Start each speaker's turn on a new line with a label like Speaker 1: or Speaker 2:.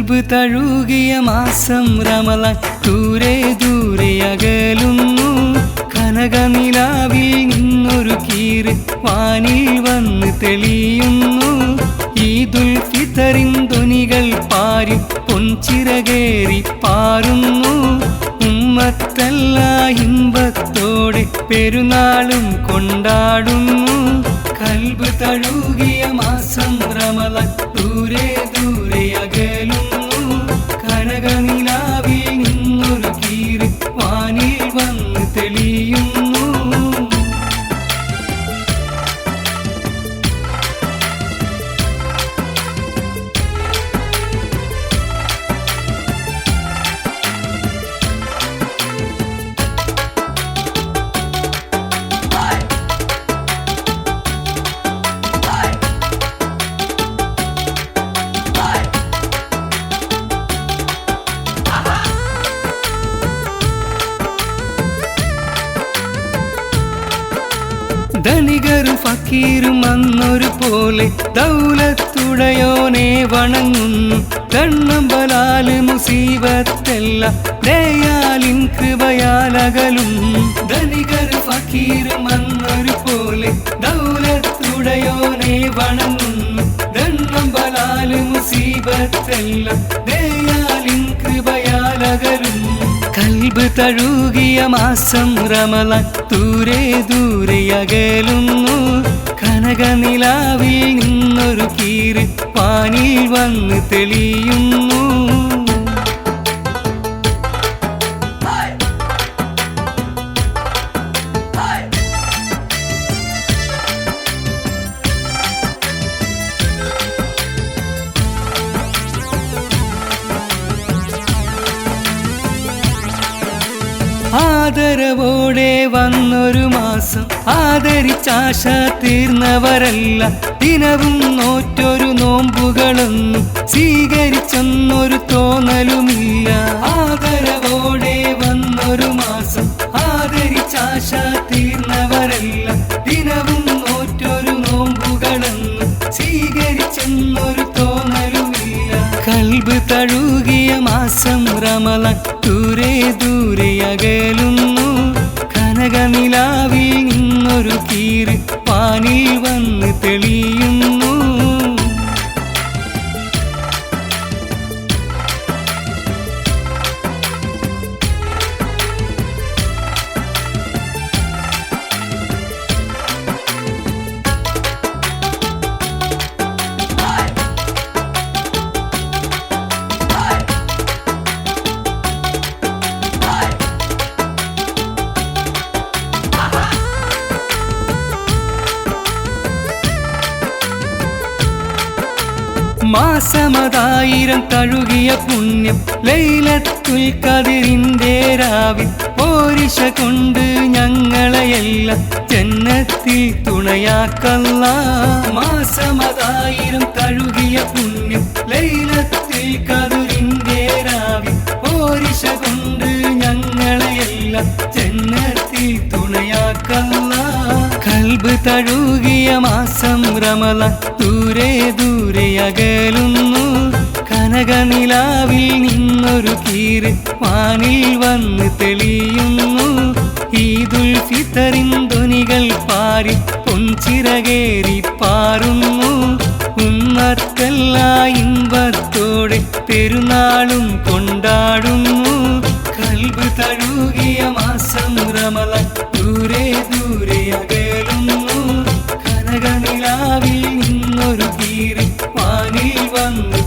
Speaker 1: കൽബ് തഴുകിയ മാസം റമളാൻ ദൂരെ ദൂരെ അകലുന്നു. കനകനിലാവിൽ നിന്നൊരു കീറ് വാനിൽ വന്ന് തെളിയുന്നു. ഈദുൽ ഫിത്തറിൻ ധ്വനികൾ പാരി പൊൻചിറകേറി പാറുന്നു. ഉമ്മത്തെല്ലാം ഇമ്പത്തോടെ പെരുന്നാളും കൊണ്ടാടുന്നു. കൽബ് തഴുകിയ മാസം റമളാൻ ദൂരെ ദൂരെ അകലുന്നു. കനകനിലാവിൽ നിന്നൊരു കീറ് വാനിൽ വന്ന് തെളിയുന്നു. ധനികരും ഫക്കീരും അന്നൊരു പോലെ ദൗലത്തുടയോനെ വണങ്ങുന്നു. കണ്ണമ്പലാല് മുസീബത്തല്ല ദയാലിൻ കൃപയാലകലും. ധനികരും ഫക്കീരും അന്നൊരു പോലെ ദൗലത്തുടയോനെ വണങ്ങുന്നു. കണ്ണമ്പലാല് മുസീബത്തല്ല ദയാലിൻ കൃപയാലകലും. കൽബ് തഴുകിയ മാസം റമളാൻ ദൂരെ ദൂരെ അകലുന്നു. കനകനിലാവിൽ നിന്നൊരു കീറ് വാനിൽ വന്ന് തെളിയുന്നു. ആദരവോടെ വന്നൊരു മാസം ആദരിച്ചാശ തീർന്നവരല്ല. ദിനവും നോറ്റൊരു നോമ്പുകളൊന്നും സ്വീകരിച്ചൊന്നൊരു തോന്നലുമില്ല. ആദരവോടെ വന്നൊരു മാസം ആദരിച്ചാശ തീർന്നവരല്ല. ദിനവും നോറ്റൊരു നോമ്പുകളൊന്നും സ്വീകരിച്ചൊന്നൊരു തോന്നലുമില്ല. കൽബ് തഴുകിയ മാസം റമളാൻ ദൂരെ ദൂരെ അകലുന്നു. കനകനിലാവിൽ നിന്നൊരു കീറ് വാനിൽ വന്ന് തെളിയുന്നു. മാസമതായിരം തഴുകിയ പുണ്യം ലൈലത്തുൽ ഖദറിന്റെ രാവിൽ പോരിശ കൊണ്ട് ഞങ്ങളെയെല്ലാം ജന്നത്തിൽ തുണയാക്കല്ലാ. മാസമതായിരം തഴുകിയ പുണ്യം ലൈലത്തുൽ ഖദറിന്റെ രാവിൽ പോരിശ കൊണ്ട് ഞങ്ങളെയെല്ലാം ജന്നത്തിൽ തുണയാക്കല്ലാ. കൽബ് തഴുകിയ മാസം റമളാൻ ദൂരെ ദൂരെ അകലുന്നു. കനകനിലാവിൽ നിന്നൊരു കീറ് വാനിൽ വന്ന് തെളിയുന്നു. ഈദുൽ ഫിത്തറിൻ ധ്വനികൾ പാരി പൊൻചിറകേറി പാറുന്നു. ഉമ്മത്തെല്ലാം ഇമ്പത്തോടെ പെരുന്നാളും കൊണ്ടാടുന്നു. കൽബ് തഴുകിയ മാസം റമളാൻ ദൂരെ ദൂരെ അകലുന്നു. കനകനിലാവിൽ നിന്നൊരു കീറ് വാനിൽ വന്ന്